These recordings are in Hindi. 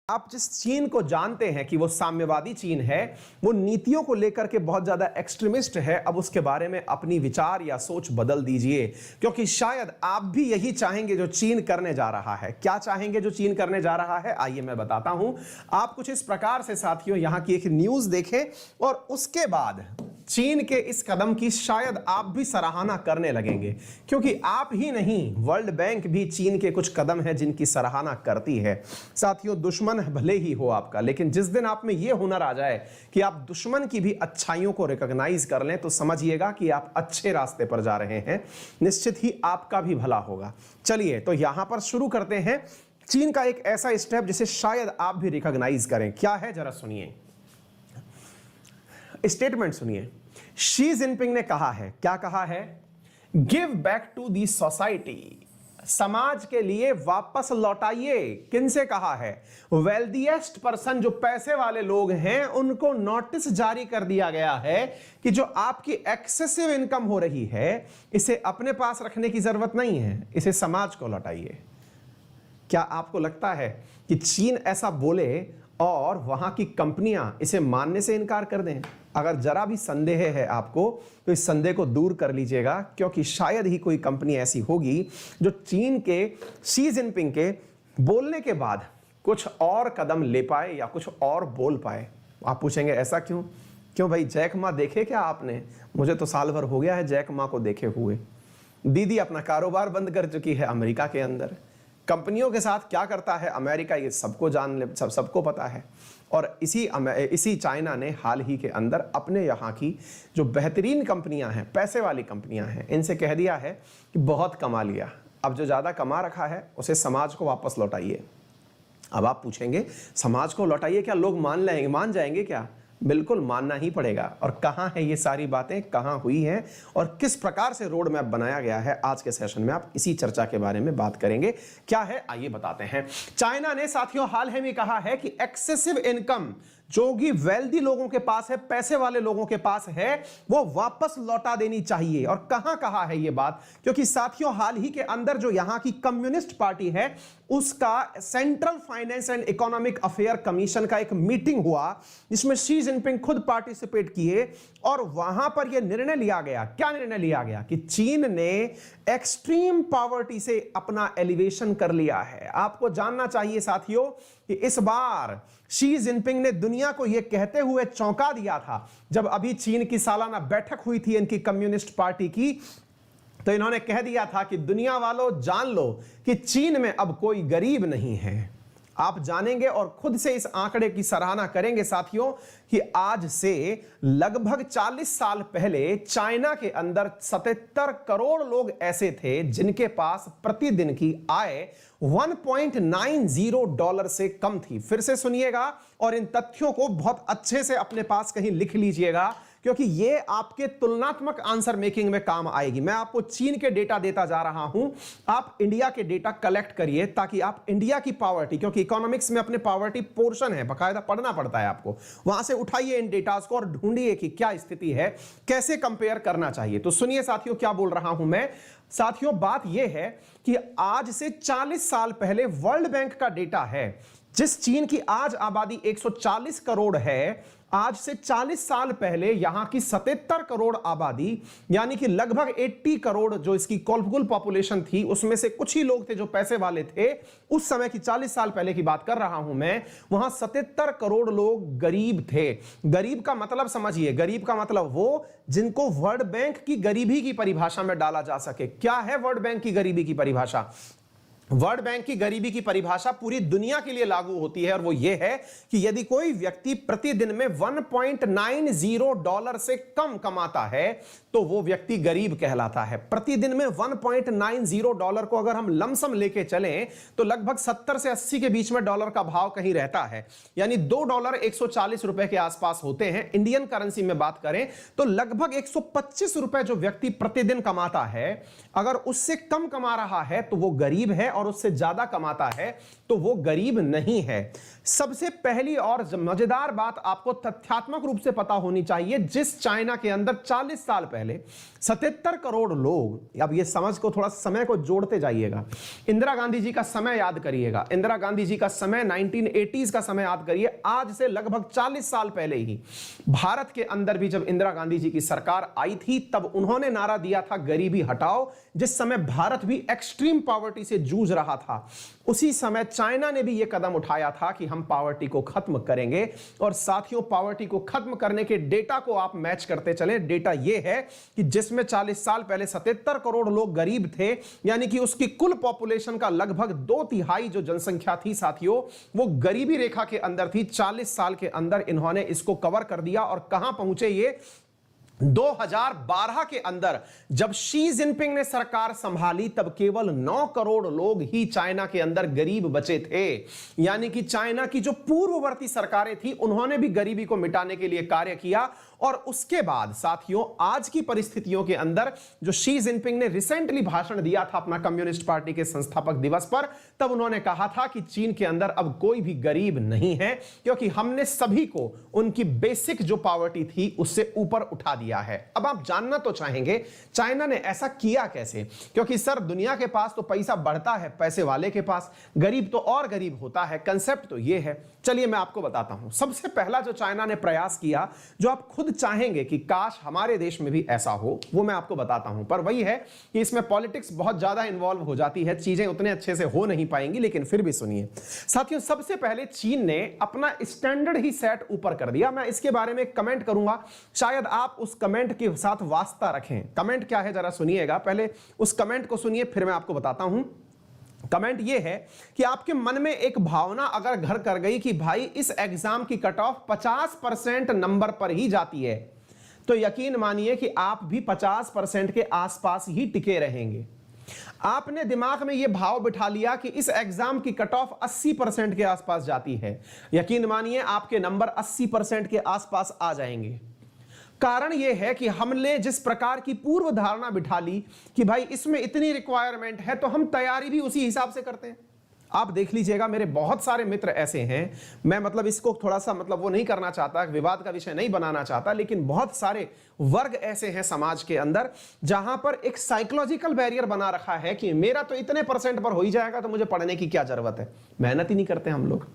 आप जिस चीन को जानते हैं कि वो साम्यवादी चीन है, वो नीतियों को लेकर के बहुत ज्यादा एक्सट्रीमिस्ट है, अब उसके बारे में अपनी विचार या सोच बदल दीजिए, क्योंकि शायद आप भी यही चाहेंगे जो चीन करने जा रहा है। क्या चाहेंगे जो चीन करने जा रहा है, आइए मैं बताता हूं। आप कुछ इस प्रकार से साथियों यहां की एक न्यूज देखें और उसके बाद चीन के इस कदम की शायद आप भी सराहना करने लगेंगे, क्योंकि आप ही नहीं, वर्ल्ड बैंक भी चीन के कुछ कदम हैं जिनकी सराहना करती है। साथियों, दुश्मन भले ही हो आपका, लेकिन जिस दिन आप में यह हुनर आ जाए कि आप दुश्मन की भी अच्छाइयों को रिकॉग्नाइज कर लें, तो समझिएगा कि आप अच्छे रास्ते पर जा रहे हैं, निश्चित ही आपका भी भला होगा। चलिए तो यहां पर शुरू करते हैं चीन का एक ऐसा स्टेप जिसे शायद आप भी रिकॉग्नाइज करें। क्या है, जरा सुनिए, स्टेटमेंट सुनिए। शी जिनपिंग ने कहा है, क्या कहा है? Give back to the society, समाज के लिए वापस लौटाइए। किनसे कहा है? वेल्दीएस्ट पर्सन, जो पैसे वाले लोग हैं, उनको नोटिस जारी कर दिया गया है कि जो आपकी एक्सेसिव इनकम हो रही है, इसे अपने पास रखने की जरूरत नहीं है, इसे समाज को लौटाइए। क्या आपको लगता है कि चीन ऐसा बोले और वहां की कंपनियां इसे मानने से इनकार कर दें? अगर जरा भी संदेह है आपको, तो इस संदेह को दूर कर लीजिएगा, क्योंकि शायद ही कोई कंपनी ऐसी होगी जो चीन के शी जिनपिंग के बोलने के बाद कुछ और कदम ले पाए या कुछ और बोल पाए। आप पूछेंगे ऐसा क्यों? क्यों भाई, जैक मा देखे क्या आपने? मुझे तो साल भर हो गया है जैक मा को देखे हुए। दीदी अपना कारोबार बंद कर चुकी है अमेरिका के अंदर। कंपनियों के साथ क्या करता है अमेरिका, ये सबको सबको पता है। और इसी चाइना ने हाल ही के अंदर अपने यहाँ की जो बेहतरीन कंपनियां हैं, पैसे वाली कंपनियां हैं, इनसे कह दिया है कि बहुत कमा लिया, अब जो ज़्यादा कमा रखा है उसे समाज को वापस लौटाइए। अब आप पूछेंगे समाज को लौटाइए, क्या लोग मान जाएंगे क्या? बिल्कुल मानना ही पड़ेगा। और कहां है ये सारी बातें, कहां हुई हैं और किस प्रकार से रोड मैप बनाया गया है, आज के सेशन में आप इसी चर्चा के बारे में बात करेंगे। क्या है, आइए बताते हैं। चाइना ने साथियों हाल ही में कहा है कि एक्सेसिव इनकम जो कि वेल्दी लोगों के पास है, पैसे वाले लोगों के पास है, वो वापस लौटा देनी चाहिए। और कहां कहा है ये बात? क्योंकि साथियों हाल ही के अंदर जो यहां की कम्युनिस्ट पार्टी है, उसका central finance and economic affair commission का एक मीटिंग हुआ, जिसमें शी जिनपिंग खुद पार्टिसिपेट किए और वहां पर यह निर्णय लिया गया। क्या निर्णय लिया गया? कि चीन ने एक्सट्रीम पॉवर्टी से अपना एलिवेशन कर लिया है। आपको जानना चाहिए साथियों कि इस बार शी जिनपिंग ने दुनिया को यह कहते हुए चौंका दिया था, जब अभी चीन की सालाना बैठक हुई थी इनकी कम्युनिस्ट पार्टी की, तो इन्होंने कह दिया था कि दुनिया वालों जान लो कि चीन में अब कोई गरीब नहीं है। आप जानेंगे और खुद से इस आंकड़े की सराहना करेंगे साथियों कि आज से लगभग 40 साल पहले चाइना के अंदर 77 करोड़ लोग ऐसे थे जिनके पास प्रतिदिन की आय $1.90 से कम थी। फिर से सुनिएगा और इन तथ्यों को बहुत अच्छे से अपने पास कहीं लिख लीजिएगा, क्योंकि ये आपके तुलनात्मक आंसर मेकिंग में काम आएगी। मैं आपको चीन के डेटा देता जा रहा हूं, आप इंडिया के डेटा कलेक्ट करिए, ताकि आप इंडिया की पॉवर्टी, क्योंकि इकोनॉमिक्स में अपने पॉवर्टी पोर्शन है, बकायदा पढ़ना पड़ता है आपको, वहां से उठाइए इन डेटा को और ढूंढिए कि क्या स्थिति है, कैसे कंपेयर करना चाहिए। तो सुनिए साथियों क्या बोल रहा हूं मैं। साथियों बात यह है कि आज से 40 साल पहले वर्ल्ड बैंक का डेटा है, जिस चीन की आज आबादी 140 करोड़ है, आज से 40 साल पहले यहां की 77 करोड़ आबादी, यानी कि लगभग 80 करोड़ जो इसकी कुल पॉपुलेशन थी, उसमें से कुछ ही लोग थे जो पैसे वाले थे। उस समय की 40 साल पहले की बात कर रहा हूं मैं, वहां 77 करोड़ लोग गरीब थे। गरीब का मतलब समझिए, गरीब का मतलब वो जिनको वर्ल्ड बैंक की गरीबी की परिभाषा में डाला जा सके। क्या है वर्ल्ड बैंक की गरीबी की परिभाषा? वर्ल्ड बैंक की गरीबी की परिभाषा पूरी दुनिया के लिए लागू होती है, और वो ये है कि यदि कोई व्यक्ति प्रतिदिन में $1.90 से कम कमाता है तो वो व्यक्ति गरीब कहलाता है। प्रतिदिन में $1.90 को अगर हम लमसम लेके चलें तो लगभग 70 से 80 के बीच में डॉलर का भाव कहीं रहता है, यानी $2 के आसपास होते हैं। इंडियन करेंसी में बात करें तो लगभग 125 रुपए जो व्यक्ति प्रतिदिन कमाता है, अगर उससे कम कमा रहा है तो वो गरीब है और उससे ज्यादा कमाता है तो वो गरीब नहीं है। सबसे पहली और मजेदार बात आपको तथ्यात्मक रूप से पता होनी चाहिए, जिस चाइना के अंदर 40 साल पहले 77 करोड़ लोग, अब ये समझ को थोड़ा समय को जोड़ते जाइएगा, इंदिरा गांधी जी का समय याद करिएगा, इंदिरा गांधी जी का समय 1980s का समय याद करिए, आज से लगभग 40 साल पहले ही भारत के अंदर भी जब इंदिरा गांधी जी की सरकार आई थी तब उन्होंने नारा दिया था गरीबी हटाओ। जिस समय भारत भी एक्सट्रीम पॉवर्टी से जूझ रहा था, उसी समय चाइना ने भी यह कदम उठाया था कि हम पॉवर्टी को खत्म करेंगे। और साथियों, पॉवर्टी को खत्म करने के डेटा को आप मैच करते चले। डेटा यह है कि जिसमें 40 साल पहले 77 करोड़ लोग गरीब थे, यानी कि उसकी कुल पॉपुलेशन का लगभग 2/3 जो जनसंख्या थी साथियों, वो गरीबी रेखा के अंदर थी। 40 साल के अंदर इन्होंने इसको कवर कर दिया। और कहां पहुंचे ये? 2012 के अंदर जब शी जिनपिंग ने सरकार संभाली तब केवल 9 करोड़ लोग ही चाइना के अंदर गरीब बचे थे। यानी कि चाइना की जो पूर्ववर्ती सरकारें थी उन्होंने भी गरीबी को मिटाने के लिए कार्य किया। और उसके बाद साथियों, आज की परिस्थितियों के अंदर जो शी जिनपिंग ने रिसेंटली भाषण दिया था अपना कम्युनिस्ट पार्टी के संस्थापक दिवस पर, तब उन्होंने कहा था कि चीन के अंदर अब कोई भी गरीब नहीं है, क्योंकि हमने सभी को उनकी बेसिक जो पॉवर्टी थी उससे ऊपर उठा दिया है। अब आप जानना तो चाहेंगे चाइना ने ऐसा किया कैसे, क्योंकि सर दुनिया के पास तो पैसा बढ़ता है पैसे वाले के पास, गरीब तो और गरीब होता है। कंसेप्ट तो यह है। चलिए मैं आपको बताता हूं। सबसे पहला जो चाइना ने प्रयास किया, जो आप खुद चाहेंगे कि काश हमारे देश में भी ऐसा हो, वो मैं आपको बताता हूं। पर वही है कि इसमें पॉलिटिक्स बहुत ज्यादा इन्वॉल्व हो जाती है, चीजें उतने अच्छे से हो नहीं पाएंगी, लेकिन फिर भी सुनिए साथियों। सबसे पहले चीन ने अपना स्टैंडर्ड ही सेट ऊपर कर दिया। मैं इसके बारे में कमेंट करूंगा, शायद आप उस कमेंट के साथ वास्ता रखें। कमेंट क्या है जरा सुनिएगा, पहले उस कमेंट को सुनिए फिर मैं आपको बताता हूं। कमेंट यह है कि आपके मन में एक भावना अगर घर कर गई कि भाई इस एग्जाम की कट ऑफ 50% नंबर पर ही जाती है, तो यकीन मानिए कि आप भी 50% के आसपास ही टिके रहेंगे। आपने दिमाग में यह भाव बिठा लिया कि इस एग्जाम की कट ऑफ 80% के आसपास जाती है, यकीन मानिए आपके नंबर 80% के आसपास आ जाएंगे। कारण यह है कि हमने जिस प्रकार की पूर्व धारणा बिठा ली कि भाई इसमें इतनी रिक्वायरमेंट है, तो हम तैयारी भी उसी हिसाब से करते हैं। आप देख लीजिएगा, मेरे बहुत सारे मित्र ऐसे हैं, मैं मतलब इसको थोड़ा सा मतलब वो नहीं करना चाहता, विवाद का विषय नहीं बनाना चाहता, लेकिन बहुत सारे वर्ग ऐसे हैं समाज के अंदर जहां पर एक साइकोलॉजिकल बैरियर बना रखा है कि मेरा तो इतने % पर हो ही जाएगा, तो मुझे पढ़ने की क्या जरूरत है। मेहनत ही नहीं करते हम लोग।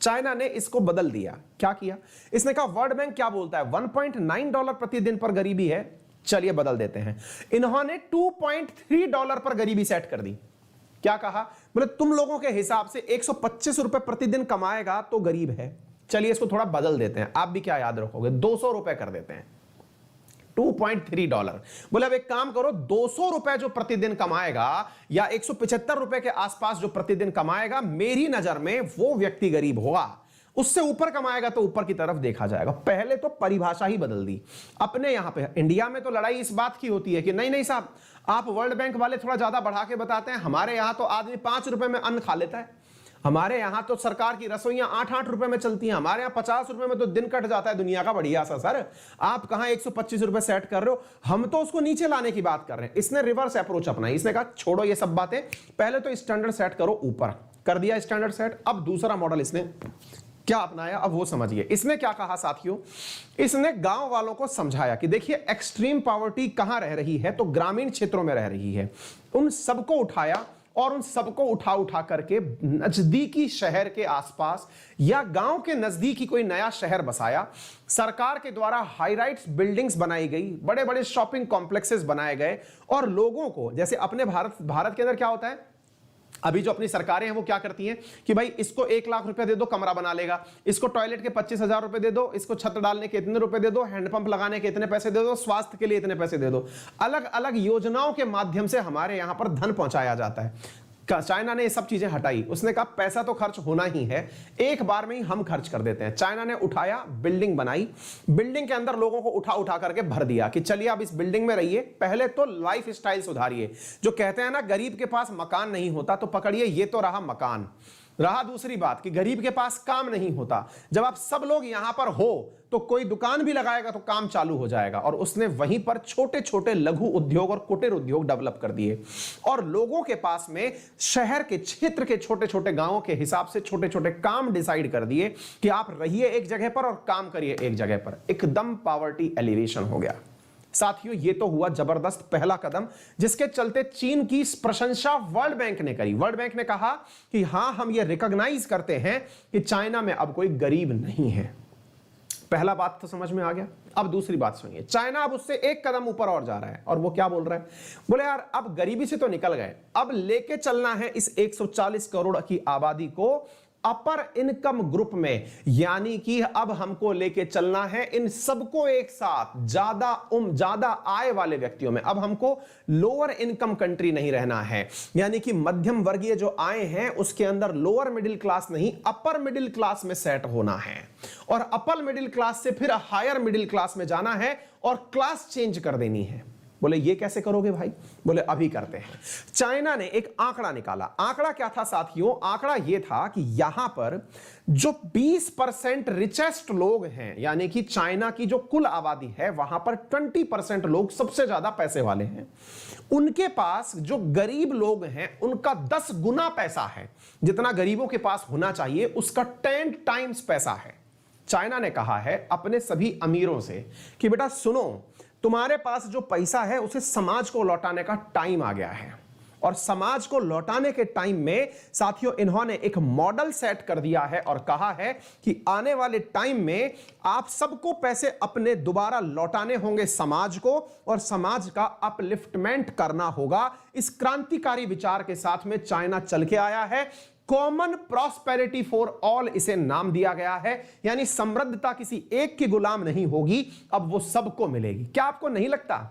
चाइना ने इसको बदल दिया। क्या किया? इसने कहा वर्ल्ड बैंक क्या बोलता है, $1.9 प्रतिदिन पर गरीबी है, चलिए बदल देते हैं। इन्होंने $2.3 पर गरीबी सेट कर दी। क्या कहा? बोले तुम लोगों के हिसाब से 125 रुपए प्रतिदिन कमाएगा तो गरीब है, चलिए इसको थोड़ा बदल देते हैं। आप भी क्या याद रखोगे, 200 रुपए कर देते हैं। $2.3। बोले अब एक काम करो, 200 रुपए जो प्रतिदिन कमाएगा या 175 रुपए के आसपास जो प्रतिदिन कमाएगा, मेरी नजर में वो व्यक्ति गरीब होगा। उससे ऊपर कमाएगा तो ऊपर की तरफ देखा जाएगा। पहले तो परिभाषा ही बदल दी। अपने यहां पे इंडिया में तो लड़ाई इस बात की होती है कि नहीं नहीं साहब, आप वर्ल्ड बैंक वाले थोड़ा ज्यादा बढ़ा के बताते हैं, हमारे यहां तो आदमी 5 रुपए में अन्न खा लेता है, हमारे यहां तो सरकार की रसोइयां 8-8 रुपए में चलती हैं, हमारे यहां 50 रुपए में तो दिन कट जाता है दुनिया का बढ़िया सा। सर आप कहां 125 रुपए सेट कर रहे हो, हम तो उसको नीचे लाने की बात कर रहे हैं। इसने रिवर्स अप्रोच अपनाई, इसने कहा छोड़ो ये सब बातें, पहले तो स्टैंडर्ड सेट करो, ऊपर कर दिया स्टैंडर्ड सेट। अब दूसरा मॉडल इसने क्या अपनाया, अब वो समझिए। इसने क्या कहा साथियों, इसने गांव वालों को समझाया कि देखिए एक्सट्रीम पॉवर्टी कहां रह रही है, तो ग्रामीण क्षेत्रों में रह रही है। उन सबको उठाया और उन सबको उठा करके नजदीकी शहर के आसपास या गांव के नजदीक ही कोई नया शहर बसाया। सरकार के द्वारा हाई राइट्स बिल्डिंग्स बनाई गई, बड़े बड़े शॉपिंग कॉम्प्लेक्सेस बनाए गए, और लोगों को जैसे अपने भारत के अंदर क्या होता है, अभी जो अपनी सरकारें हैं वो क्या करती हैं कि भाई इसको 1 लाख रुपए दे दो कमरा बना लेगा, इसको टॉयलेट के 25,000 रुपए दे दो, इसको छत डालने के इतने रुपए दे दो, हैंडपंप लगाने के इतने पैसे दे दो, स्वास्थ्य के लिए इतने पैसे दे दो। अलग अलग योजनाओं के माध्यम से हमारे यहां पर धन पहुंचाया जाता है। चाइना ने ये सब चीजें हटाई। उसने कहा पैसा तो खर्च होना ही है, एक बार में ही हम खर्च कर देते हैं। चाइना ने उठाया, बिल्डिंग बनाई, बिल्डिंग के अंदर लोगों को उठा करके भर दिया कि चलिए आप इस बिल्डिंग में रहिए। पहले तो लाइफ स्टाइल सुधारिए। जो कहते हैं ना गरीब के पास मकान नहीं होता, तो पकड़िए ये तो रहा मकान। रहा दूसरी बात कि गरीब के पास काम नहीं होता, जब आप सब लोग यहां पर हो तो कोई दुकान भी लगाएगा तो काम चालू हो जाएगा, और उसने वहीं पर छोटे छोटे लघु उद्योग और कुटीर उद्योग डेवलप कर दिए, और लोगों के पास में शहर के क्षेत्र के छोटे छोटे गांवों के हिसाब से छोटे छोटे काम डिसाइड कर दिए कि आप रहिए एक जगह पर और काम करिए एक जगह पर। एकदम पॉवर्टी एलिवेशन हो गया। साथियों, ये तो हुआ जबरदस्त पहला कदम, जिसके चलते चीन की प्रशंसा वर्ल्ड बैंक ने करी। वर्ल्ड बैंक ने कहा कि हां, हम ये रिकॉग्नाइज करते हैं कि चाइना में अब कोई गरीब नहीं है। पहला बात तो समझ में आ गया। अब दूसरी बात सुनिए, चाइना अब उससे एक कदम ऊपर और जा रहा है, और वो क्या बोल रहा है? बोले यार, अब गरीबी से तो निकल गए, अब लेके चलना है इस 140 करोड़ की आबादी को अपर इनकम ग्रुप में, यानी कि अब हमको लेके चलना है इन सबको एक साथ, ज्यादा आय वाले व्यक्तियों में। अब हमको लोअर इनकम कंट्री नहीं रहना है, यानी कि मध्यम वर्गीय जो आय हैं उसके अंदर लोअर मिडिल क्लास नहीं, अपर मिडिल क्लास में सेट होना है, और अपर मिडिल क्लास से फिर हायर मिडिल क्लास में जाना है और क्लास चेंज कर देनी है। बोले ये कैसे करोगे भाई? बोले अभी करते हैं। चाइना ने एक आंकड़ा निकाला। आंकड़ा क्या था साथियों? आंकड़ा ये था कि यहां पर जो 20% रिचेस्ट लोग हैं, यानी कि चाइना की जो कुल आबादी है वहां पर 20% लोग सबसे ज्यादा पैसे वाले हैं, उनके पास जो गरीब लोग हैं उनका 10 गुना पैसा है। जितना गरीबों के पास होना चाहिए उसका 10 टाइम्स पैसा है। चाइना ने कहा है अपने सभी अमीरों से कि बेटा सुनो, तुम्हारे पास जो पैसा है उसे समाज को लौटाने का टाइम आ गया है, और समाज को लौटाने के टाइम में साथियों इन्होंने एक मॉडल सेट कर दिया है और कहा है कि आने वाले टाइम में आप सबको पैसे अपने दोबारा लौटाने होंगे समाज को, और समाज का अपलिफ्टमेंट करना होगा। इस क्रांतिकारी विचार के साथ में चाइना चल के आया है। कॉमन प्रॉस्पेरिटी फॉर ऑल इसे नाम दिया गया है, यानी समृद्धता किसी एक की गुलाम नहीं होगी, अब वो सबको मिलेगी। क्या आपको नहीं लगता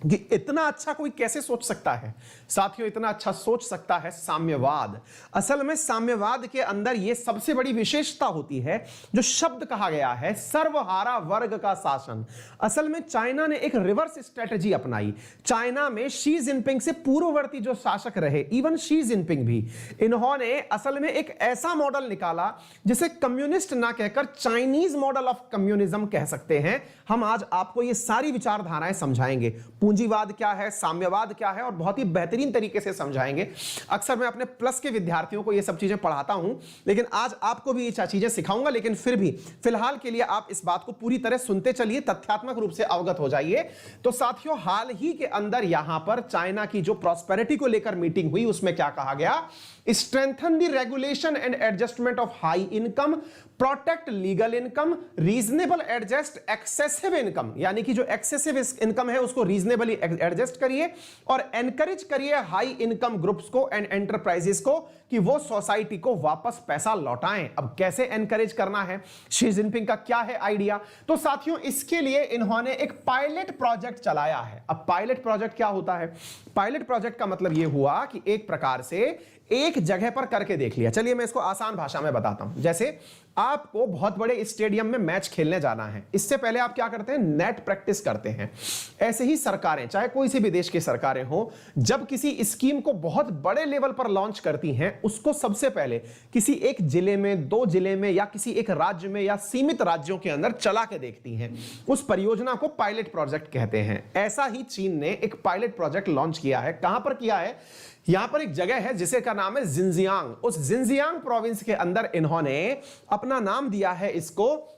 कि इतना अच्छा कोई कैसे सोच सकता है? साथियों, इतना अच्छा सोच सकता है साम्यवाद। असल में साम्यवाद के अंदर यह सबसे बड़ी विशेषता होती है, जो शब्द कहा गया है सर्वहारा वर्ग का शासन। असल में चाइना ने एक रिवर्स स्ट्रेटजी अपनाई। चाइना में शी जिनपिंग से पूर्ववर्ती जो शासक रहे, इवन शी जिनपिंग भी, इन्होंने असल में एक ऐसा मॉडल निकाला जिसे कम्युनिस्ट ना कहकर चाइनीज मॉडल ऑफ कम्युनिज्म कह सकते हैं। हम आज आपको ये सारी विचारधाराएं समझाएंगे, पूंजीवाद क्या है, साम्यवाद क्या है, और बहुत ही बेहतरीन तरीके से समझाएंगे। अक्सर मैं अपने प्लस के विद्यार्थियों को ये सब चीजें पढ़ाता हूं, लेकिन आज आपको भी ये चीजें सिखाऊंगा। लेकिन फिर भी फिलहाल के लिए आप इस बात को पूरी तरह सुनते चलिए, तथ्यात्मक रूप से अवगत हो जाइए। तो साथियों, हाल ही के अंदर यहां पर चाइना की जो प्रॉस्पेरिटी को लेकर मीटिंग हुई, उसमें क्या कहा गया? Strengthen the regulation and adjustment of high income, protect legal income, reasonable adjust excessive income, यानी कि जो एक्सेसिव इनकम है उसको रीजनेबली एडजस्ट करिए, और एनकरेज करिए हाई इनकम ग्रुप्स को एंड एंटरप्राइजेस को कि वो सोसाइटी को वापस पैसा लौटाएं। अब कैसे एनकरेज करना है, शी जिनपिंग का क्या है आइडिया? तो साथियों, इसके लिए इन्होंने एक पायलट प्रोजेक्ट चलाया है। अब पायलट प्रोजेक्ट क्या होता है? पायलट प्रोजेक्ट का मतलब यह हुआ कि एक प्रकार से एक जगह पर करके देख लिया। चलिए मैं इसको आसान भाषा में बताता हूं। जैसे आपको बहुत बड़े स्टेडियम में मैच खेलने जाना है, इससे पहले आप क्या करते हैं? नेट प्रैक्टिस करते हैं। ऐसे ही सरकारें, चाहे कोई सी भी देश की सरकारें हो, जब किसी स्कीम को बहुत बड़े लेवल पर लॉन्च करती हैं, उसको सबसे पहले किसी एक जिले में, 2 जिले में, या किसी एक राज्य में, या सीमित राज्यों के अंदर चला के देखती हैं। उस परियोजना को पायलट प्रोजेक्ट कहते हैं। ऐसा ही चीन ने एक पायलट प्रोजेक्ट लॉन्च किया है। कहां पर किया है? यहां पर एक जगह है जिसे का नाम है जिनजियांग। उस जिनजियांग प्रोविंस के अंदर इन्होंने अपना नाम दिया है, इसको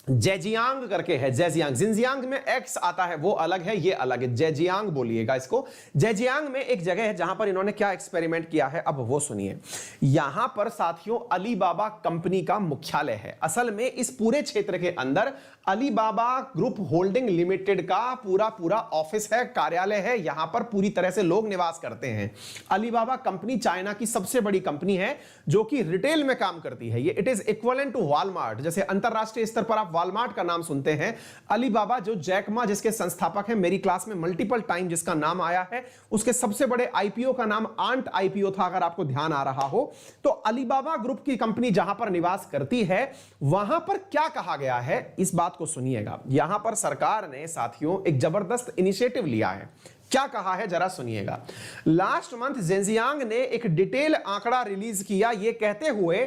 जेजियांग करके है। जेजियांग, जिनजियांग में एक्स आता है वो अलग है, ये अलग है, जेजियांग बोलिएगा इसको। जेजियांग में एक जगह है जहां पर इन्होंने क्या एक्सपेरिमेंट किया है, अब वो सुनिए। यहां पर साथियों अलीबाबा कंपनी का मुख्यालय है। असल में इस पूरे क्षेत्र के अंदर अलीबाबा ग्रुप होल्डिंग लिमिटेड का पूरा ऑफिस है, कार्यालय है। यहां पर पूरी तरह से लोग निवास करते हैं। अलीबाबा कंपनी चाइना की सबसे बड़ी कंपनी है जो कि रिटेल में काम करती है। ये it is equivalent to Walmart. जैसे अंतरराष्ट्रीय स्तर पर आप वॉलमार्ट का नाम सुनते हैं, अलीबाबा जो जैक मा जिसके संस्थापक हैं, मेरी क्लास में मल्टीपल टाइम जिसका नाम आया है, उसके सबसे बड़े आईपीओ का नाम आंट आईपीओ था, अगर आपको ध्यान आ रहा हो। तो अलीबाबा ग्रुप की कंपनी जहां पर निवास करती है, वहां पर क्या कहा गया है, इस बात को सुनिएगा। यहां पर सरकार ने साथियों एक जबरदस्त इनिशिएटिव लिया है। क्या कहा है जरा सुनिएगा। लास्ट मंथ जेंजियांग ने एक डिटेल आंकड़ा रिलीज किया ये कहते हुए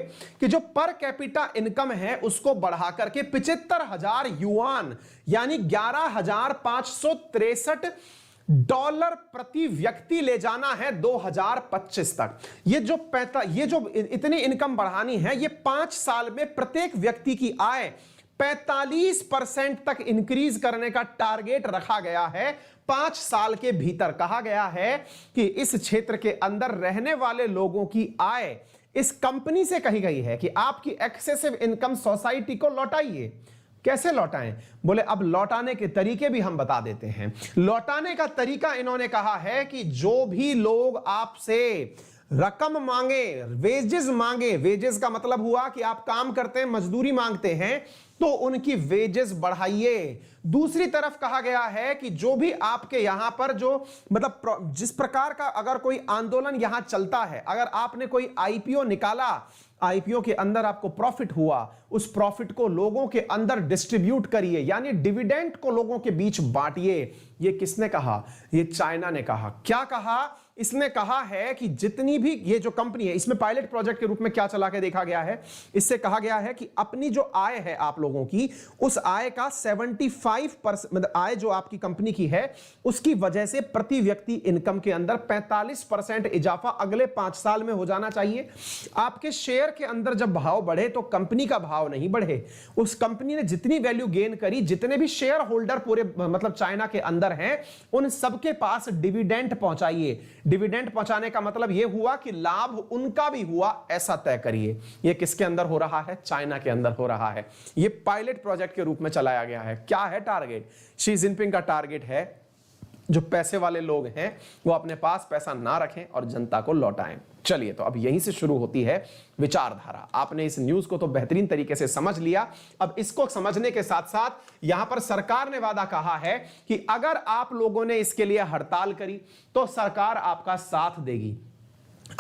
कि जो पर कैपिटा इनकम है उसको बढ़ा करके 75,000 युआन यानी 11,563 डॉलर प्रति व्यक्ति ले जाना है 2025 तक। ये जो इतनी इनकम बढ़ानी है, ये 5 साल में प्रत्येक व्यक्ति की आय 45% तक इंक्रीज करने का टारगेट रखा गया है। 5 साल के भीतर कहा गया है कि इस क्षेत्र के अंदर रहने वाले लोगों की आय इस कंपनी से कही गई है कि आपकी एक्सेसिव इनकम सोसाइटी को लौटाइए। कैसे लौटाएं? बोले अब लौटाने के तरीके भी हम बता देते हैं। लौटाने का तरीका इन्होंने कहा है कि जो भी लोग आपसे रकम मांगे, वेजेस मांगे, वेजेस का मतलब हुआ कि आप काम करते हैं, मजदूरी मांगते हैं, तो उनकी वेजेस बढ़ाइए। दूसरी तरफ कहा गया है कि जो भी आपके यहां पर जो मतलब जिस प्रकार का अगर कोई आंदोलन यहां चलता है, अगर आपने कोई आईपीओ निकाला, आईपीओ के अंदर आपको प्रॉफिट हुआ, उस प्रॉफिट को लोगों के अंदर डिस्ट्रीब्यूट करिए, यानी डिविडेंड को लोगों के बीच बांटिए। ये किसने कहा? ये चाइना ने कहा। क्या कहा? इसने कहा है कि जितनी भी ये जो कंपनी है, इसमें पायलट प्रोजेक्ट के रूप में क्या चला के देखा गया है, इससे कहा गया है कि अपनी जो आय है आप लोगों की, उस आय का 75% मतलब आय जो आपकी कंपनी की है उसकी वजह से प्रति व्यक्ति इनकम के अंदर 45% इजाफा अगले 5 साल में हो जाना चाहिए। आपके शेयर के अंदर जब भाव बढ़े तो कंपनी का भाव नहीं बढ़े। उस कंपनी ने जितनी वैल्यू गेन करी, जितने भी शेयर होल्डर पूरे मतलब चाइना के अंदर हैं, उन सबके पास डिविडेंड पहुंचाइए। डिविडेंड पहुंचाने का मतलब यह हुआ कि लाभ उनका भी हुआ, ऐसा तय करिए। यह किसके अंदर हो रहा है? चाइना के अंदर हो रहा है। यह पायलट प्रोजेक्ट के रूप में चलाया गया है। क्या है टारगेट? शी जिनपिंग का टारगेट है जो पैसे वाले लोग हैं वो अपने पास पैसा ना रखें और जनता को लौटाएं। चलिए, तो अब यहीं से शुरू होती है विचारधारा। आपने इस न्यूज को तो बेहतरीन तरीके से समझ लिया। अब इसको समझने के साथ साथ यहां पर सरकार ने वादा कहा है कि अगर आप लोगों ने इसके लिए हड़ताल करी तो सरकार आपका साथ देगी।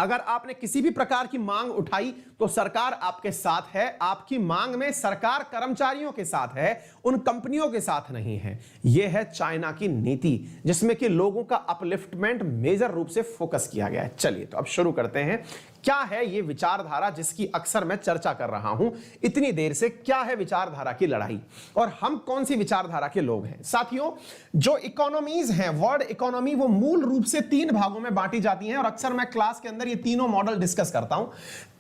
अगर आपने किसी भी प्रकार की मांग उठाई तो सरकार आपके साथ है। आपकी मांग में सरकार कर्मचारियों के साथ है, उन कंपनियों के साथ नहीं है। यह है चाइना की नीति, जिसमें कि लोगों का अपलिफ्टमेंट मेजर रूप से फोकस किया गया है। चलिए, तो अब शुरू करते हैं। क्या है ये विचारधारा जिसकी अक्सर मैं चर्चा कर रहा हूं इतनी देर से? क्या है विचारधारा की लड़ाई और हम कौन सी विचारधारा के लोग हैं? साथियों, जो इकोनॉमीज हैं, वर्ल्ड इकोनॉमी, वो मूल रूप से 3 भागों में बांटी जाती हैं और अक्सर मैं क्लास के अंदर ये तीनों मॉडल डिस्कस करता हूं।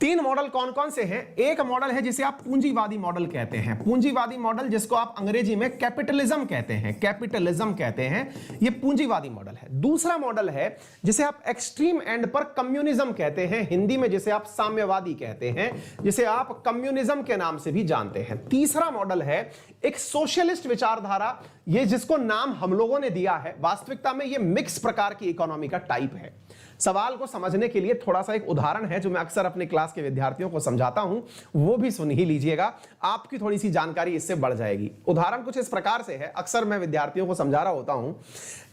3 मॉडल कौन कौन से हैं? एक मॉडल है जिसे आप पूंजीवादी मॉडल कहते हैं। पूंजीवादी मॉडल, जिसको आप अंग्रेजी में कैपिटलिज्म कहते हैं, कैपिटलिज्म कहते हैं, ये पूंजीवादी मॉडल है। दूसरा मॉडल है जिसे आप एक्सट्रीम एंड पर कम्युनिज्म कहते हैं, हिंदी में जिसे आप साम्यवादी कहते हैं, जिसे आप कम्युनिज्म के नाम से भी जानते हैं। तीसरा मॉडल है एक सोशलिस्ट विचारधारा, ये जिसको नाम हम लोगों ने दिया है, वास्तविकता में ये मिक्स प्रकार की इकोनॉमी का टाइप है। सवाल को समझने के लिए थोड़ा सा एक उदाहरण है जो मैं अक्सर अपने क्लास के विद्यार्थियों को समझाता हूं, वो भी सुन ही लीजिएगा, आपकी थोड़ी सी जानकारी इससे बढ़ जाएगी। उदाहरण कुछ इस प्रकार से है, अक्सर मैं विद्यार्थियों को समझा रहा होता हूं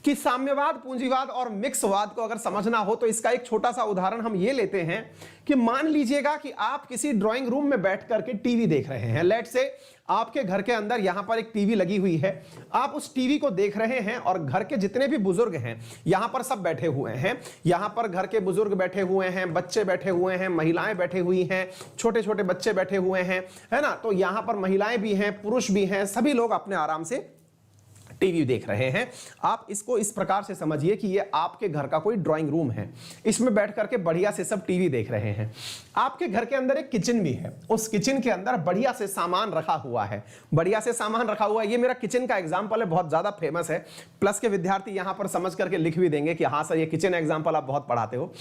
कि साम्यवाद, पूंजीवाद और मिक्सवाद को अगर समझना हो तो इसका एक छोटा सा उदाहरण हम ये लेते हैं कि मान लीजिएगा कि आप किसी ड्राइंग रूम में बैठ करके टीवी देख रहे हैं। लेट्स से आपके घर के अंदर यहां पर एक टीवी लगी हुई है, आप उस टीवी को देख रहे हैं और घर के जितने भी बुजुर्ग हैं यहां पर सब बैठे हुए हैं। यहां पर घर के बुजुर्ग बैठे हुए हैं, बच्चे बैठे हुए हैं, महिलाएं बैठे हुई हैं, छोटे छोटे बच्चे बैठे हुए हैं, है ना। तो यहां पर महिलाएं भी हैं, पुरुष भी हैं, सभी लोग अपने आराम से टीवी देख रहे हैं। आप इसको इस प्रकार से समझिए कि ये आपके घर का कोई ड्राइंग रूम है, इसमें बैठ करके बढ़िया से सब टीवी देख रहे हैं। आपके घर के अंदर एक किचन भी है, उस किचन के अंदर बढ़िया से सामान रखा हुआ है, बढ़िया से सामान रखा हुआ है। ये मेरा किचन का एग्जांपल है, बहुत ज्यादा फेमस है। प्लस के विद्यार्थी यहां पर समझ करके लिख भी देंगे कि हाँ सर, ये किचन एग्जाम्पल आप बहुत पढ़ाते हो।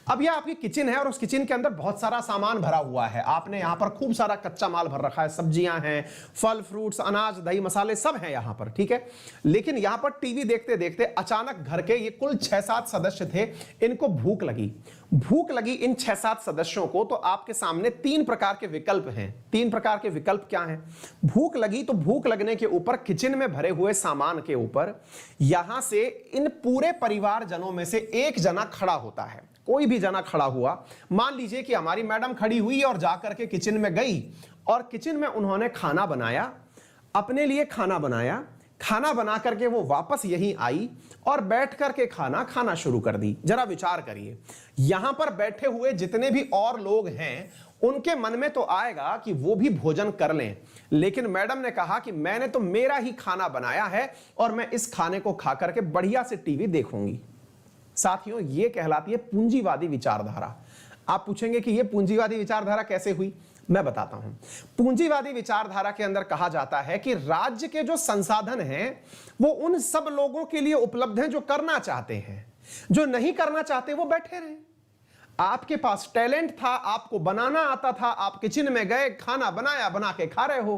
अब यह आपकी किचन है और उस किचन के अंदर बहुत सारा सामान भरा हुआ है। आपने यहाँ पर खूब सारा कच्चा माल भर रखा है, सब्जियां हैं, फल फ्रूट्स, अनाज, दही, मसाले सब हैं यहाँ पर, ठीक है। लेकिन यहां पर टीवी देखते देखते अचानक घर के ये कुल 6-7 सदस्य थे, इनको भूख लगी इन 6-7 सदस्यों को। तो आपके सामने 3 प्रकार के विकल्प हैं। 3 प्रकार के विकल्प क्या हैं? भूख लगी तो भूख लगने के ऊपर किचन में भरे हुए सामान के ऊपर यहां से इन पूरे परिवार जनों में से एक जना खड़ा होता है। कोई भी जना खड़ा हुआ, मान लीजिए कि हमारी मैडम खड़ी हुई और जाकर के किचन में गई और किचन में उन्होंने खाना बनाया, अपने लिए खाना बनाया, खाना बना करके वो वापस यहीं आई और बैठ करके खाना शुरू कर दी। जरा विचार करिए, यहां पर बैठे हुए जितने भी और लोग हैं उनके मन में तो आएगा कि वो भी भोजन कर लें, लेकिन मैडम ने कहा कि मैंने तो मेरा ही खाना बनाया है और मैं इस खाने को खा करके बढ़िया से टीवी देखूंगी। साथियों, ये कहलाती है पूंजीवादी विचारधारा। आप पूछेंगे कि ये पूंजीवादी विचारधारा कैसे हुई? मैं बताता हूं। पूंजीवादी विचारधारा के अंदर कहा जाता है कि राज्य के जो संसाधन हैं वो उन सब लोगों के लिए उपलब्ध हैं जो करना चाहते हैं, जो नहीं करना चाहते वो बैठे रहे। आपके पास टैलेंट था, आपको बनाना आता था, आप किचन में गए, खाना बनाया, बना के खा रहे हो।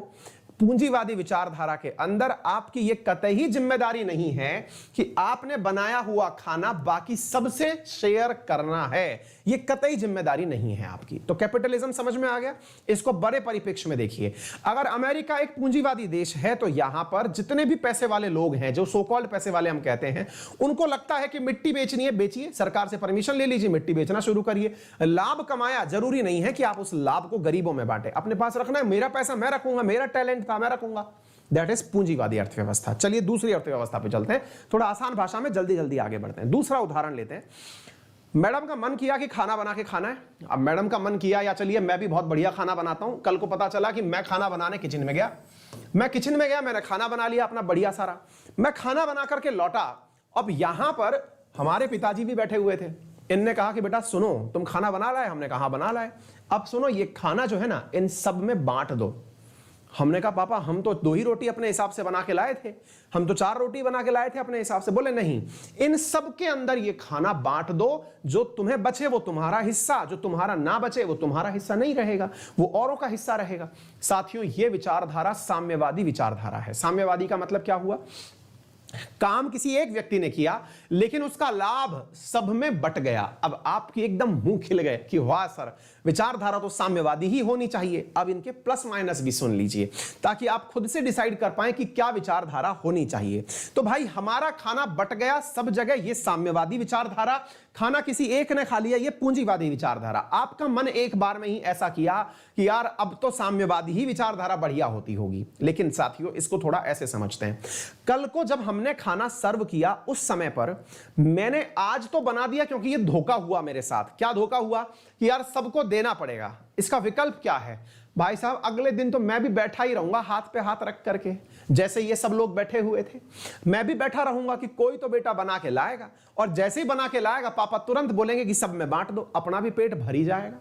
पूंजीवादी विचारधारा के अंदर आपकी यह कतई जिम्मेदारी नहीं है कि आपने बनाया हुआ खाना बाकी सबसे शेयर करना है, यह कतई जिम्मेदारी नहीं है आपकी। तो कैपिटलिज्म समझ में आ गया। इसको बड़े परिप्रेक्ष्य में देखिए। अगर अमेरिका एक पूंजीवादी देश है तो यहां पर जितने भी पैसे वाले लोग हैं, जो सो कॉल्ड पैसे वाले हम कहते हैं, उनको लगता है कि मिट्टी बेचनी है, बेचिए, सरकार से परमिशन ले लीजिए, मिट्टी बेचना शुरू करिए। लाभ कमाया, जरूरी नहीं है कि आप उस लाभ को गरीबों में बांटे, अपने पास रखना है। मेरा पैसा मैं रखूंगा, मेरा टैलेंट मैं रखूंगा। दैट इज पूंजीवादी अर्थव्यवस्था। चलिए दूसरी अर्थव्यवस्था पे चलते हैं, थोड़ा आसान भाषा में जल्दी जल्दी आगे बढ़ते हैं। दूसरा उदाहरण लेते हैं। मैडम का मन किया कि खाना बना के खाना है। अब मैडम का मन किया, या चलिए मैं भी बहुत बढ़िया खाना बनाता हूं। कल को पता चला कि मैं खाना बनाने किचन में गया, मैंने खाना बना लिया अपना बढ़िया सारा। मैं खाना बना करके लौटा। अब यहां पर हमारे पिताजी भी बैठे हुए थे। इनने कहा कि बेटा सुनो, तुम खाना बना लाए? हमने कहा बना लाए। अब सुनो, ये खाना जो है ना, इन सब में बांट दो। हमने कहा पापा हम तो 2 ही रोटी अपने हिसाब से बना के लाए थे, हम तो 4 रोटी बना के लाए थे अपने हिसाब से। बोले नहीं, इन सब के अंदर ये खाना बांट दो, जो तुम्हें बचे वो तुम्हारा हिस्सा, जो तुम्हारा ना बचे वो तुम्हारा हिस्सा नहीं रहेगा, वो औरों का हिस्सा रहेगा। साथियों, ये विचारधारा साम्यवादी विचारधारा है। साम्यवादी का मतलब क्या हुआ? काम किसी एक व्यक्ति ने किया लेकिन उसका लाभ सब में बट गया। अब आपकी एकदम मुंह खिल गए कि वाह सर, विचारधारा तो साम्यवादी ही होनी चाहिए। अब इनके प्लस माइनस भी सुन लीजिए ताकि आप खुद से डिसाइड कर पाएं कि क्या विचारधारा होनी चाहिए। तो भाई, हमारा खाना बट गया सब जगह, ये साम्यवादी विचारधारा। खाना किसी एक ने खा लिया, ये पूंजीवादी विचारधारा। आपका मन एक बार में ही ऐसा किया कि यार अब तो साम्यवादी ही विचारधारा बढ़िया होती होगी। लेकिन साथियों, इसको थोड़ा ऐसे समझते हैं। कल को जब हमने खाना सर्व किया उस समय पर मैंने आज तो बना दिया क्योंकि ये धोखा हुआ मेरे साथ। क्या धोखा हुआ? कि यार सबको देना पड़ेगा। इसका विकल्प क्या है? भाई साहब, अगले दिन तो मैं भी बैठा ही रहूंगा हाथ पे हाथ रख करके, जैसे ये सब लोग बैठे हुए थे। मैं भी बैठा रहूंगा कि कोई तो बेटा बना के लाएगा, और जैसे ही बना के लाएगा पापा तुरंत बोलेंगे कि सब में बांट दो, अपना भी पेट भर ही जाएगा।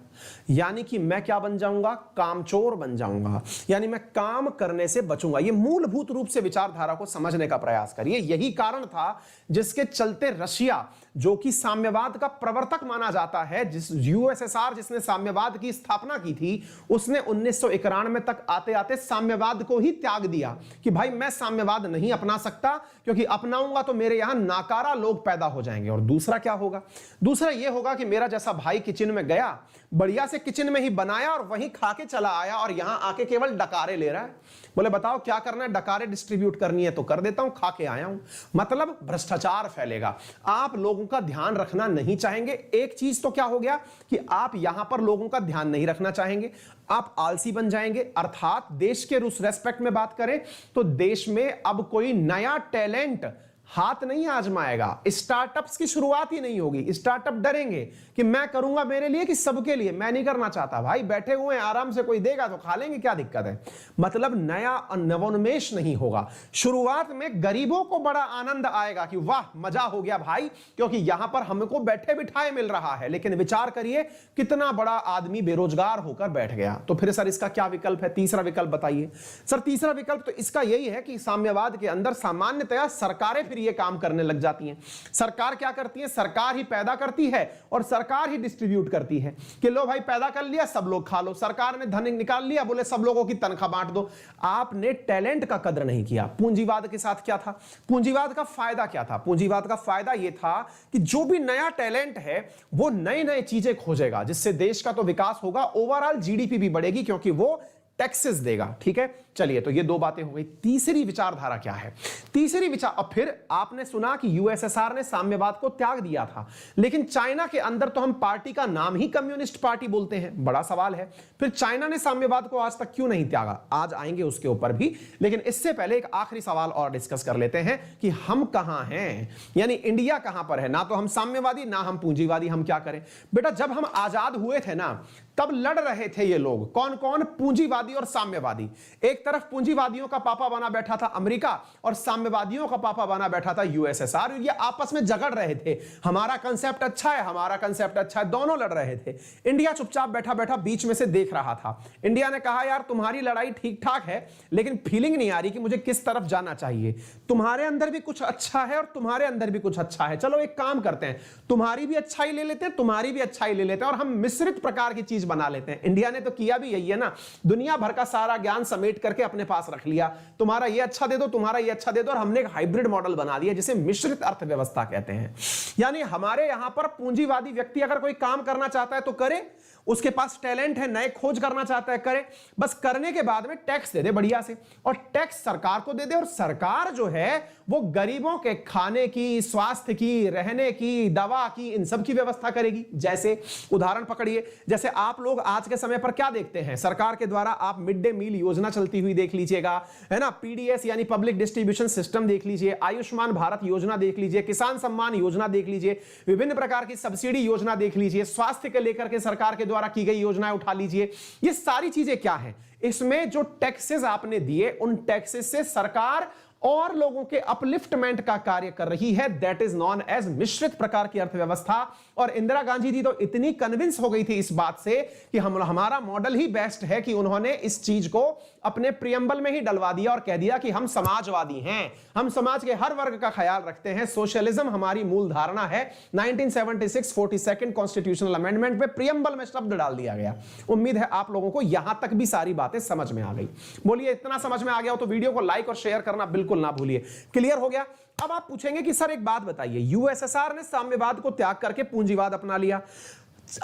यानी कि मैं क्या बन जाऊंगा? कामचोर बन जाऊंगा। यानी मैं काम करने से बचूंगा। ये मूलभूत रूप से विचारधारा को समझने का प्रयास करिए। यही कारण था जिसके चलते रशिया, जो कि साम्यवाद का प्रवर्तक माना जाता है, जिस यूएसएसआर जिसने साम्यवाद की स्थापना की थी, उसने 1991 तक आते आते साम्यवाद को ही त्याग दिया कि भाई मैं साम्यवाद नहीं अपना सकता, क्योंकि अपनाऊंगा तो मेरे यहां नाकारा लोग पैदा हो जाएंगे। और दूसरा क्या होगा? दूसरा यह होगा कि मेरा जैसा भाई किचन में गया, बढ़िया से किचन में ही बनाया और वहीं खा के चला आया, और यहां आके केवल डकारे ले रहा है। बोले बताओ क्या करना है? डकारे डिस्ट्रीब्यूट करनी है तो कर देता हूं, खा के आया हूं। मतलब भ्रष्टाचार फैलेगा। आप लोगों का ध्यान रखना नहीं चाहेंगे। एक चीज तो क्या हो गया कि आप यहां पर लोगों का ध्यान नहीं रखना चाहेंगे, आप आलसी बन जाएंगे। अर्थात देश के रेस्पेक्ट में बात करें तो देश में अब कोई नया टैलेंट हाथ नहीं आजमाएगा। स्टार्टअप्स की शुरुआत ही नहीं होगी। स्टार्टअप डरेंगे कि मैं करूंगा मेरे लिए कि सबके लिए। मैं नहीं करना चाहता। भाई बैठे हुए हैं आराम से, कोई देगा तो खा लेंगे, क्या दिक्कत है? मतलब नया नवोन्मेष नहीं होगा। शुरुआत में गरीबों को बड़ा आनंद आएगा कि वाह मजा हो गया भाई, क्योंकि यहां पर हमको बैठे बिठाए मिल रहा है। लेकिन विचार करिए कितना बड़ा आदमी बेरोजगार होकर बैठ गया। तो फिर सर इसका क्या विकल्प है? तीसरा विकल्प बताइए। सर तीसरा विकल्प तो इसका यही है कि साम्यवाद के अंदर सामान्यतया सरकारें फिर ये काम करने लग जाती हैं। सरकार क्या करती है? सरकार ही पैदा करती है और सरकार ही डिस्ट्रीब्यूट करती है कि लो भाई पैदा कर लिया, सब लोग खा लो। सरकार ने धन निकाल लिया, बोले सब लोगों की तनख्वाह बांट दो। आपने टैलेंट का कदर नहीं किया। पूंजीवाद के साथ क्या था? पूंजीवाद का फायदा क्या था? पूंजीवाद का फायदा यह था कि जो भी नया टैलेंट है वो नई नई चीजें खोजेगा, जिससे देश का तो विकास होगा, ओवरऑल जीडीपी भी बढ़ेगी, क्योंकि वो टैक्सेस देगा। ठीक है, चलिए, तो ये दो बातें हो गई। तीसरी विचारधारा क्या है? तीसरी विचार, अब फिर आपने सुना कि यूएसएसआर ने साम्यवाद को त्याग दिया था, लेकिन चाइना के अंदर तो हम पार्टी का नाम ही कम्युनिस्ट पार्टी बोलते हैं। बड़ा सवाल है, फिर चाइना ने साम्यवाद को आज तक क्यों नहीं त्यागा? आज आएंगे उसके ऊपर भी, लेकिन इससे पहले एक आखिरी सवाल और डिस्कस कर लेते हैं कि हम कहां हैं, यानी इंडिया कहां पर है। ना तो हम साम्यवादी, ना हम पूंजीवादी, हम क्या करें? बेटा, जब हम आजाद हुए थे ना, तब लड़ रहे थे ये लोग। कौन कौन? पूंजीवादी और साम्यवादी। एक तरफ पूंजीवादियों का पापा बना बैठा था अमेरिका, और साम्यवादियों का पापा बना बैठा था यूएसएसआर। ये आपस में झगड़ रहे थे, हमारा कंसेप्ट अच्छा है, हमारा कंसेप्ट अच्छा है, दोनों लड़ रहे थे। इंडिया चुपचाप बैठा बैठा बीच में से देख रहा था। इंडिया ने कहा, यार तुम्हारी लड़ाई ठीक ठाक है, लेकिन फीलिंग नहीं आ रही कि मुझे किस तरफ जाना चाहिए। तुम्हारे अंदर भी कुछ अच्छा है और तुम्हारे अंदर भी कुछ अच्छा है, चलो एक काम करते हैं, तुम्हारी भी अच्छाई ले लेते हैं, तुम्हारी भी अच्छाई ले लेते हैं, और हम मिश्रित प्रकार की चीज बना लेते हैं। इंडिया ने तो किया भी यही है ना, दुनिया भर का सारा ज्ञान समेट करके अपने पास रख लिया। तुम्हारा ये अच्छा दे दो, तुम्हारा ये अच्छा दे दो, और हमने एक हाइब्रिड मॉडल बना दिया जिसे मिश्रित अर्थव्यवस्था कहते हैं। यानी हमारे यहां पर पूंजीवादी व्यक्ति अगर कोई काम करना चाहता है तो करे, उसके पास टैलेंट है, नए खोज करना चाहता है, करे, बस करने के बाद में टैक्स दे दे बढ़िया से, और टैक्स सरकार को दे दे, और सरकार जो है वो गरीबों के खाने की, स्वास्थ्य की, रहने की, दवा की, इन सब की व्यवस्था करेगी। जैसे उदाहरण पकड़िए, जैसे आप लोग आज के समय पर क्या देखते हैं, सरकार के द्वारा आप मिड डे मील योजना चलती हुई देख लीजिएगा, है ना, पीडीएस यानी पब्लिक डिस्ट्रीब्यूशन सिस्टम देख लीजिए, आयुष्मान भारत योजना देख लीजिए, किसान सम्मान योजना देख लीजिए, विभिन्न प्रकार की सब्सिडी योजना देख लीजिए, स्वास्थ्य के लेकर के सरकार के द्वारा की गई योजनाएं उठा लीजिए। ये सारी चीजें क्या है? इसमें जो टैक्सेस आपने दिए, उन टैक्सेस से सरकार और लोगों के अपलिफ्टमेंट का कार्य कर रही है। दैट इज नॉन एज मिश्रित प्रकार की अर्थव्यवस्था। और इंदिरा गांधी जी तो इतनी कन्विंस हो गई थी इस बात से कि हमारा मॉडल ही बेस्ट है, कि उन्होंने इस चीज को अपने प्रियम्बल में ही डलवा दिया और कह दिया कि हम समाजवादी हैं, हम समाज के हर वर्ग का ख्याल रखते हैं, सोशलिज्म हमारी मूल धारणा है। 1976 42nd कॉन्स्टिट्यूशनल अमेंडमेंट में प्रियम्बल में शब्द डाल दिया गया। उम्मीद है आप लोगों को यहां तक भी सारी बातें समझ में आ गई। बोलिए, इतना समझ में आ गया हो तो वीडियो को लाइक और शेयर करना बिल्कुल ना भूलिए। क्लियर हो गया? अब आप पूछेंगे कि सर एक बात बताइए, यूएसएसआर ने साम्यवाद को त्याग करके पूंजीवाद अपना लिया,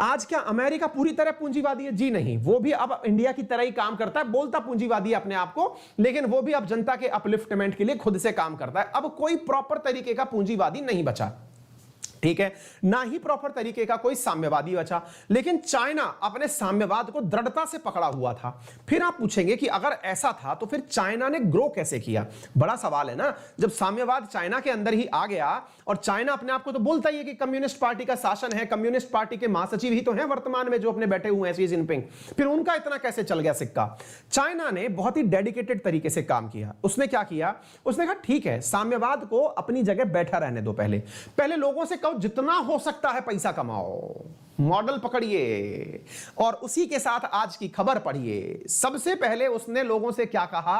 आज क्या अमेरिका पूरी तरह पूंजीवादी है? जी नहीं, वो भी अब इंडिया की तरह ही काम करता है, बोलता पूंजीवादी अपने आप को, लेकिन वो भी अब जनता के अपलिफ्टमेंट के लिए खुद से काम करता है। अब कोई प्रॉपर तरीके का पूंजीवादी नहीं बचा, ठीक है, ना ही प्रॉपर तरीके का कोई साम्यवादी बचा। लेकिन चाइना अपने साम्यवाद को दृढ़ता से पकड़ा हुआ था। फिर आप पूछेंगे कि अगर ऐसा था तो फिर चाइना ने ग्रो कैसे किया? बड़ा सवाल है ना। जब साम्यवाद चाइना के अंदर ही आ गया, और चाइना अपने आप को तो बोलता ही है कि कम्युनिस्ट पार्टी का शासन है, कम्युनिस्ट पार्टी के महासचिव ही तो हैं वर्तमान में जो अपने बैठे हुए हैं शी जिनपिंग, फिर उनका इतना कैसे चल गया सिक्का? चाइना ने बहुत ही डेडिकेटेड तरीके से काम किया। उसने क्या किया? उसने कहा ठीक है, साम्यवाद को अपनी जगह बैठा रहने दो, पहले लोगों से कहो जितना हो सकता है पैसा कमाओ, मॉडल पकड़िए, और उसी के साथ आज की खबर पढ़िए। सबसे पहले उसने लोगों से क्या कहा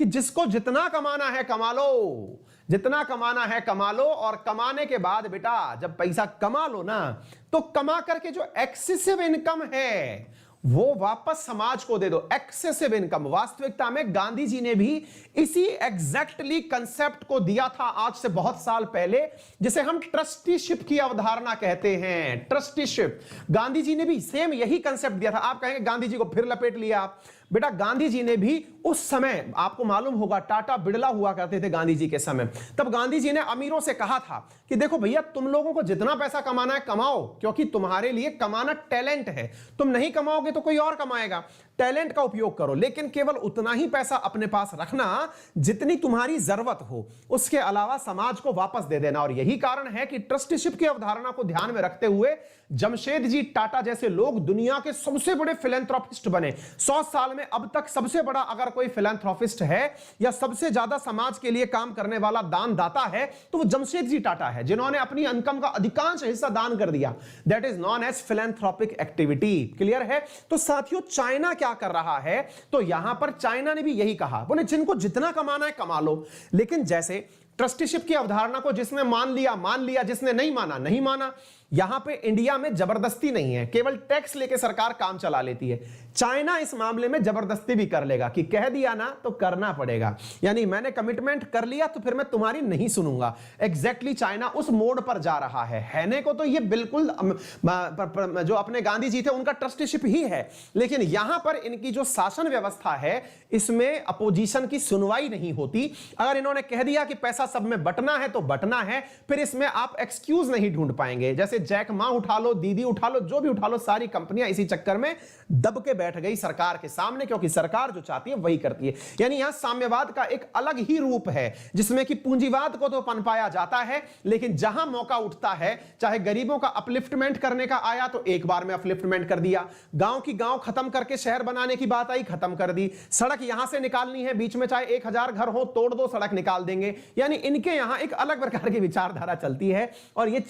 कि जिसको जितना कमाना है कमा लो, जितना कमाना है कमा लो, और कमाने के बाद बेटा जब पैसा कमा लो ना, तो कमा करके जो एक्सेसिव इनकम है वो वापस समाज को दे दो। एक्सेसिव इनकम, वास्तविकता में गांधी जी ने भी इसी एग्जैक्टली कंसेप्ट को दिया था आज से बहुत साल पहले, जिसे हम ट्रस्टीशिप की अवधारणा कहते हैं। ट्रस्टीशिप, गांधी जी ने भी सेम यही कंसेप्ट दिया था। आप कहेंगे गांधी जी को फिर लपेट लिया। बेटा गांधी जी ने भी उस समय, आपको मालूम होगा टाटा बिड़ला हुआ करते थे गांधी जी के समय, तब गांधी जी ने अमीरों से कहा था कि देखो भैया, तुम लोगों को जितना पैसा कमाना है कमाओ, क्योंकि तुम्हारे लिए कमाना टैलेंट है, तुम नहीं कमाओगे तो कोई और कमाएगा, टैलेंट का उपयोग करो, लेकिन केवल उतना ही पैसा अपने पास रखना जितनी तुम्हारी जरूरत हो, उसके अलावा समाज को वापस दे देना। और यही कारण है कि ट्रस्टीशिप की अवधारणा को ध्यान में रखते हुए जमशेद जी टाटा जैसे लोग दुनिया के सबसे बड़े फिलैंथ्रोपिस्ट बने। 100 साल में अब तक सबसे बड़ा अगर कोई फिलैंथ्रोपिस्ट है या सबसे ज्यादा समाज के लिए काम करने वाला दान दाता है तो वो जमशेद जी टाटा है, जिन्होंने अपनी इनकम का अधिकांश हिस्सा दान कर दिया। That is known as philanthropic activity. Clear है? तो साथियों, चाइना क्या कर रहा है? तो यहां पर चाइना ने भी यही कहा, बोले जिनको जितना कमाना है कमा लो, लेकिन जैसे ट्रस्टीशिप की अवधारणा को जिसने मान लिया, जिसने नहीं माना, नहीं माना। यहां पे इंडिया में जबरदस्ती नहीं है, केवल टैक्स लेके सरकार काम चला लेती है। चाइना इस मामले में जबरदस्ती भी कर लेगा कि कह दिया ना तो करना पड़ेगा, यानी मैंने कमिटमेंट कर लिया तो फिर मैं तुम्हारी नहीं सुनूंगा। एग्जैक्टली चाइना उस मोड पर जा रहा है को तो ये बिल्कुल जो अपने गांधी जी थे उनका ट्रस्टीशिप ही है, लेकिन यहां पर इनकी जो शासन व्यवस्था है इसमें अपोजिशन की सुनवाई नहीं होती। अगर इन्होंने कह दिया कि पैसा सब में बंटना है तो बंटना है, फिर इसमें आप एक्सक्यूज नहीं ढूंढ पाएंगे। जैसे जैक मा उठा लो, दीदी उठा लो, जो भी उठा लो, सारी कंपनियां इसी चक्कर में दब के बैठ गई सरकार के सामने, क्योंकि सरकार जो चाहती है वही करती है। यानी यहां साम्यवाद का एक अलग ही रूप है जिसमें कि पूंजीवाद को तो पनपाया जाता है, लेकिन जहां मौका उठता है, चाहे गरीबों का अपलिफ्टमेंट करने का आया तो एक बार में अपलिफ्टमेंट कर दिया, गांव की गांव खत्म करके शहर बनाने की बात आई, खत्म कर दी, सड़क यहां से निकालनी है, बीच में चाहे 1000 घर हो, तोड़ दो, सड़क निकाल देंगे। यानी इनके यहां एक अलग प्रकार की विचारधारा चलती है और ये